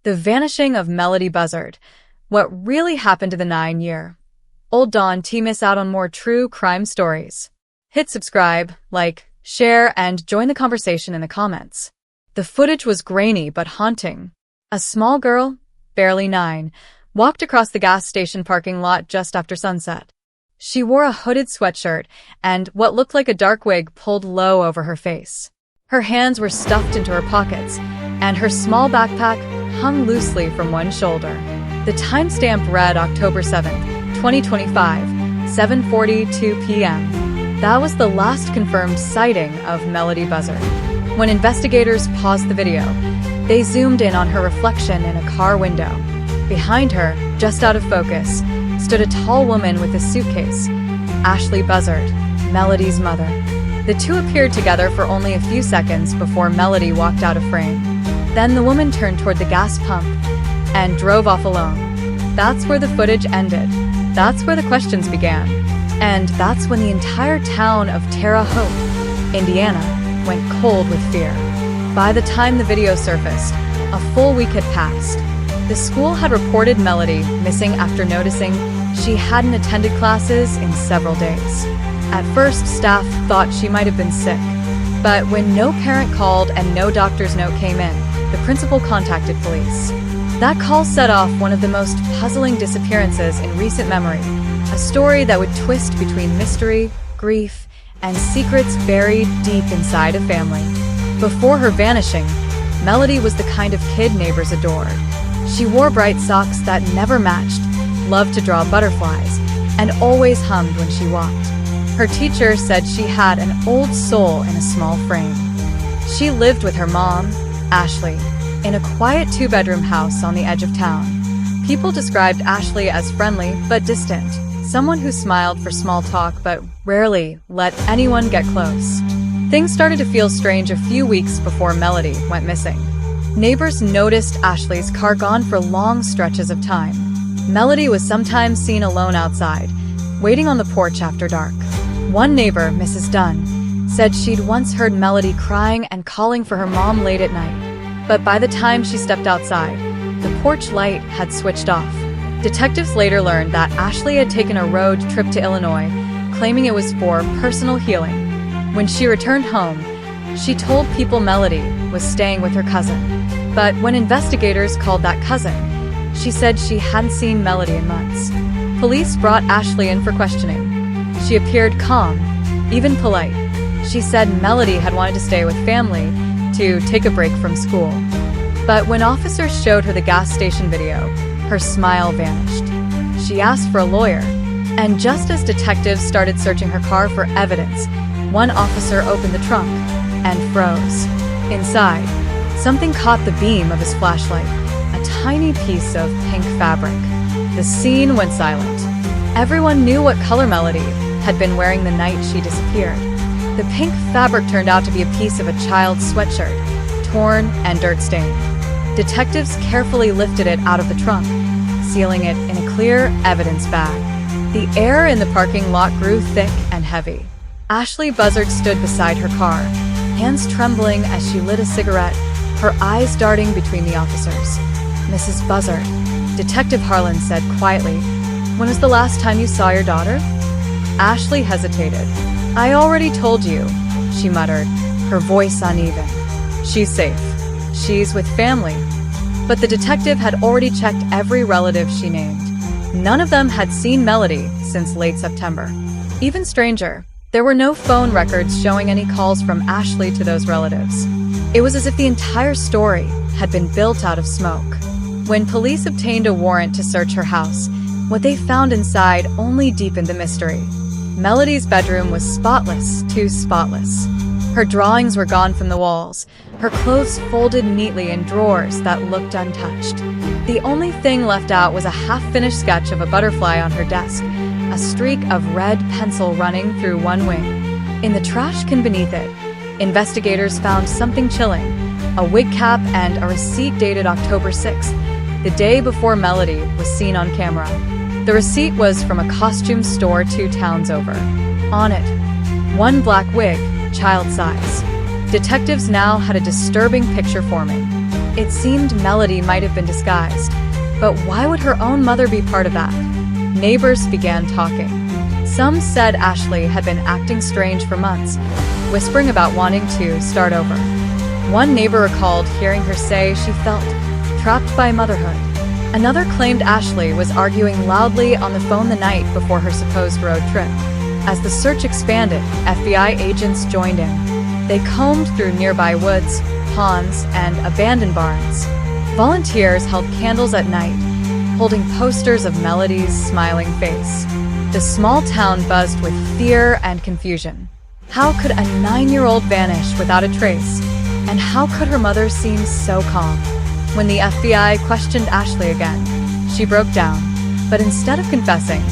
The Vanishing of Melodee Buzzard. What really happened to the 9-year-old Dawn? To miss out on more true crime stories, hit subscribe, like, share, and join the conversation in the comments. The footage was grainy but haunting. A small girl, barely 9, walked across the gas station parking lot just after sunset. She wore a hooded sweatshirt and what looked like a dark wig pulled low over her face. Her hands were stuffed into her pockets, and her small backpack hung loosely from one shoulder. The timestamp read October 7th, 2025, 7:42 p.m. That was the last confirmed sighting of Melodee Buzzard. When investigators paused the video, they zoomed in on her reflection in a car window. Behind her, just out of focus, stood a tall woman with a suitcase, Ashley Buzzard, Melodee's mother. The two appeared together for only a few seconds before Melodee walked out of frame. Then the woman turned toward the gas pump and drove off alone. That's where the footage ended. That's where the questions began. And that's when the entire town of Terre Haute, Indiana, went cold with fear. By the time the video surfaced, a full week had passed. The school had reported Melodee missing after noticing she hadn't attended classes in several days. At first, staff thought she might have been sick. But when no parent called and no doctor's note came in, the principal contacted police. That call set off one of the most puzzling disappearances in recent memory, a story that would twist between mystery, grief, and secrets buried deep inside a family. Before her vanishing, Melodee was the kind of kid neighbors adored. She wore bright socks that never matched, loved to draw butterflies, and always hummed when she walked. Her teacher said she had an old soul in a small frame. She lived with her mom, Ashley, in a quiet 2-bedroom house on the edge of town. People described Ashley as friendly but distant, someone who smiled for small talk but rarely let anyone get close. Things started to feel strange a few weeks before Melodee went missing. Neighbors noticed Ashley's car gone for long stretches of time. Melodee was sometimes seen alone outside, waiting on the porch after dark. One neighbor, Mrs. Dunn, said she'd once heard Melodee crying and calling for her mom late at night. But by the time she stepped outside, the porch light had switched off. Detectives later learned that Ashley had taken a road trip to Illinois, claiming it was for personal healing. When she returned home, she told people Melodee was staying with her cousin. But when investigators called that cousin, she said she hadn't seen Melodee in months. Police brought Ashley in for questioning. She appeared calm, even polite. She said Melodee had wanted to stay with family to take a break from school. But when officers showed her the gas station video, her smile vanished. She asked for a lawyer, and just as detectives started searching her car for evidence, one officer opened the trunk and froze. Inside, something caught the beam of his flashlight, a tiny piece of pink fabric. The scene went silent. Everyone knew what color Melodee had been wearing the night she disappeared. The pink fabric turned out to be a piece of a child's sweatshirt, torn and dirt-stained. Detectives carefully lifted it out of the trunk, sealing it in a clear evidence bag. The air in the parking lot grew thick and heavy. Ashley Buzzard stood beside her car, hands trembling as she lit a cigarette, her eyes darting between the officers. "Mrs. Buzzard," Detective Harlan said quietly, "when was the last time you saw your daughter?" Ashley hesitated. "I already told you," she muttered, her voice uneven. "She's safe. She's with family." But the detective had already checked every relative she named. None of them had seen Melodee since late September. Even stranger, there were no phone records showing any calls from Ashley to those relatives. It was as if the entire story had been built out of smoke. When police obtained a warrant to search her house, what they found inside only deepened the mystery. Melodee's bedroom was spotless, too spotless. Her drawings were gone from the walls, her clothes folded neatly in drawers that looked untouched. The only thing left out was a half-finished sketch of a butterfly on her desk, a streak of red pencil running through one wing. In the trash can beneath it, investigators found something chilling, a wig cap and a receipt dated October 6th, the day before Melodee was seen on camera. The receipt was from a costume store 2 towns over. On it, one black wig, child size. Detectives now had a disturbing picture forming. It seemed Melodee might have been disguised, but why would her own mother be part of that? Neighbors began talking. Some said Ashley had been acting strange for months, whispering about wanting to start over. One neighbor recalled hearing her say she felt trapped by motherhood. Another claimed Ashley was arguing loudly on the phone the night before her supposed road trip. As the search expanded, FBI agents joined in. They combed through nearby woods, ponds, and abandoned barns. Volunteers held candles at night, holding posters of Melodee's smiling face. The small town buzzed with fear and confusion. How could a 9-year-old vanish without a trace? And how could her mother seem so calm? When the FBI questioned Ashley again, she broke down, but instead of confessing,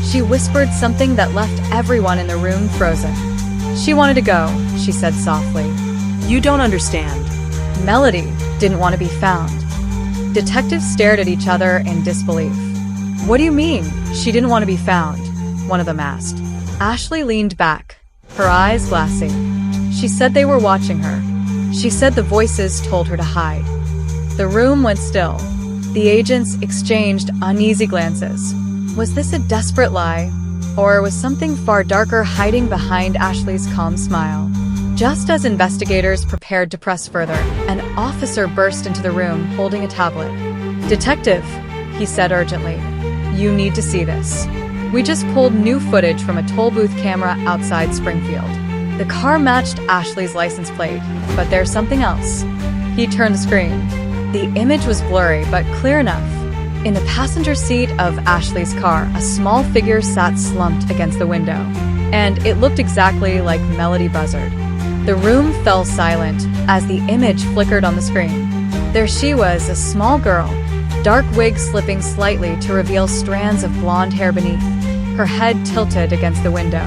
she whispered something that left everyone in the room frozen. She wanted to go, she said softly. You don't understand. Melodee didn't want to be found. Detectives stared at each other in disbelief. What do you mean, she didn't want to be found? One of them asked. Ashley leaned back, her eyes glassy. She said they were watching her. She said the voices told her to hide. The room went still. The agents exchanged uneasy glances. Was this a desperate lie? Or was something far darker hiding behind Ashley's calm smile? Just as investigators prepared to press further, an officer burst into the room holding a tablet. "Detective," he said urgently, "you need to see this. We just pulled new footage from a toll booth camera outside Springfield. The car matched Ashley's license plate, but there's something else." He turned the screen. The image was blurry but clear enough. In the passenger seat of Ashley's car, a small figure sat slumped against the window, and it looked exactly like Melodee Buzzard. The room fell silent as the image flickered on the screen. There she was, a small girl, dark wig slipping slightly to reveal strands of blonde hair beneath, her head tilted against the window.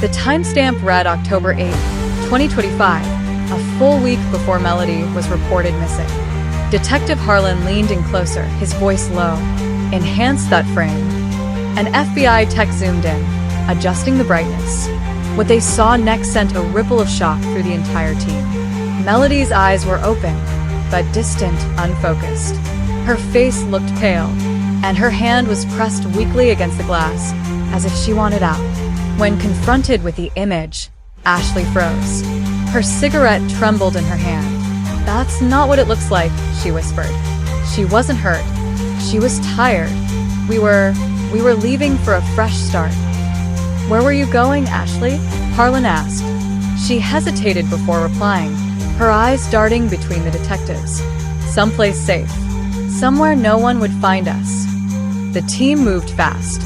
The timestamp read October 8, 2025, a full week before Melodee was reported missing. Detective Harlan leaned in closer, his voice low. "Enhance that frame." An FBI tech zoomed in, adjusting the brightness. What they saw next sent a ripple of shock through the entire team. Melodee's eyes were open, but distant, unfocused. Her face looked pale, and her hand was pressed weakly against the glass, as if she wanted out. When confronted with the image, Ashley froze. Her cigarette trembled in her hand. "That's not what it looks like," she whispered. She wasn't hurt. She was tired. We were leaving for a fresh start." "Where were you going, Ashley?" Harlan asked. She hesitated before replying, her eyes darting between the detectives. "Someplace safe. Somewhere no one would find us." The team moved fast.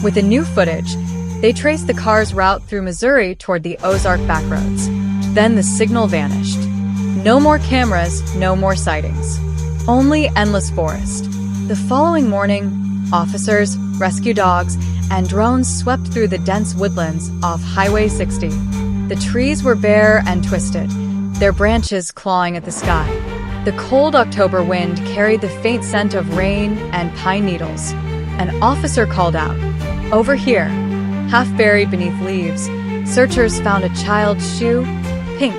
With the new footage, they traced the car's route through Missouri toward the Ozark backroads. Then the signal vanished. No more cameras, no more sightings. Only endless forest. The following morning, officers, rescue dogs, and drones swept through the dense woodlands off Highway 60. The trees were bare and twisted, their branches clawing at the sky. The cold October wind carried the faint scent of rain and pine needles. An officer called out, "Over here." Half buried beneath leaves, searchers found a child's shoe, pink,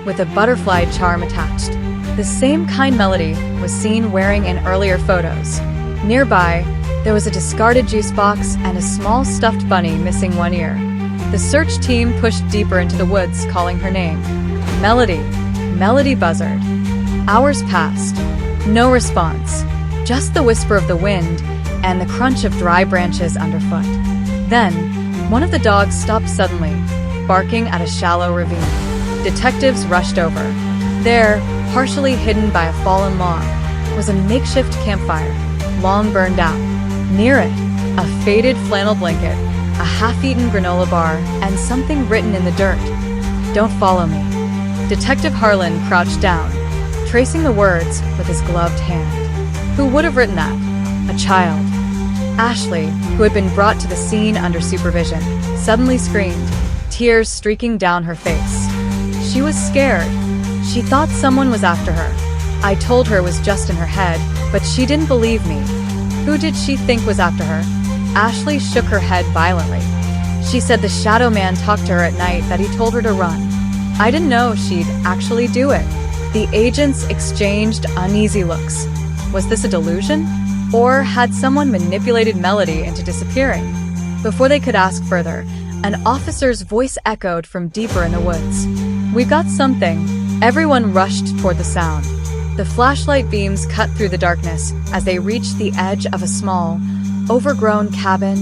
with a butterfly charm attached. The same kind Melodee was seen wearing in earlier photos. Nearby, there was a discarded juice box and a small stuffed bunny missing one ear. The search team pushed deeper into the woods, calling her name. Melodee, Melodee Buzzard. Hours passed. No response. Just the whisper of the wind and the crunch of dry branches underfoot. Then, one of the dogs stopped suddenly, barking at a shallow ravine. Detectives rushed over. There, partially hidden by a fallen log, was a makeshift campfire, long burned out. Near it, a faded flannel blanket, a half-eaten granola bar, and something written in the dirt. "Don't follow me." Detective Harlan crouched down, tracing the words with his gloved hand. Who would have written that? A child. Ashley, who had been brought to the scene under supervision, suddenly screamed, tears streaking down her face. She was scared. She thought someone was after her. I told her it was just in her head, but she didn't believe me. Who did she think was after her? Ashley shook her head violently. She said the shadow man talked to her at night, that he told her to run. I didn't know she'd actually do it. The agents exchanged uneasy looks. Was this a delusion? Or had someone manipulated Melodee into disappearing? Before they could ask further, an officer's voice echoed from deeper in the woods. "We've got something." Everyone rushed toward the sound. The flashlight beams cut through the darkness as they reached the edge of a small, overgrown cabin.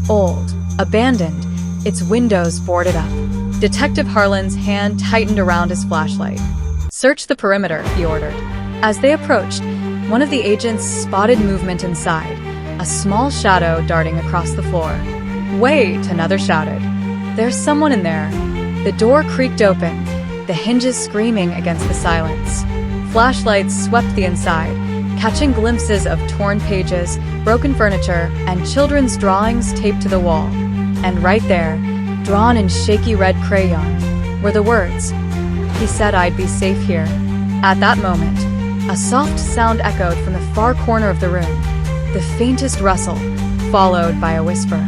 Old, abandoned, its windows boarded up. Detective Harlan's hand tightened around his flashlight. "Search the perimeter," he ordered. As they approached, one of the agents spotted movement inside, a small shadow darting across the floor. "Wait," another shouted. "There's someone in there." The door creaked open, the hinges screaming against the silence. Flashlights swept the inside, catching glimpses of torn pages, broken furniture, and children's drawings taped to the wall. And right there, drawn in shaky red crayon, were the words, "He said I'd be safe here." At that moment, a soft sound echoed from the far corner of the room, the faintest rustle, followed by a whisper.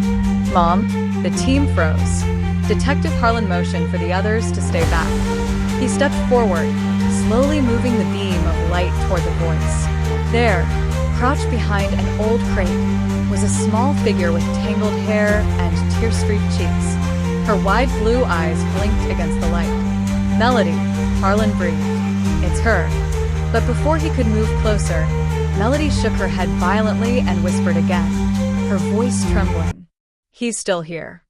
"Mom?" The team froze. Detective Harlan motioned for the others to stay back. He stepped forward, slowly moving the beam of light toward the voice. There, crouched behind an old crate, was a small figure with tangled hair and tear-streaked cheeks. Her wide blue eyes blinked against the light. "Melodee," Harlan breathed. "It's her." But before he could move closer, Melodee shook her head violently and whispered again, her voice trembling. "He's still here."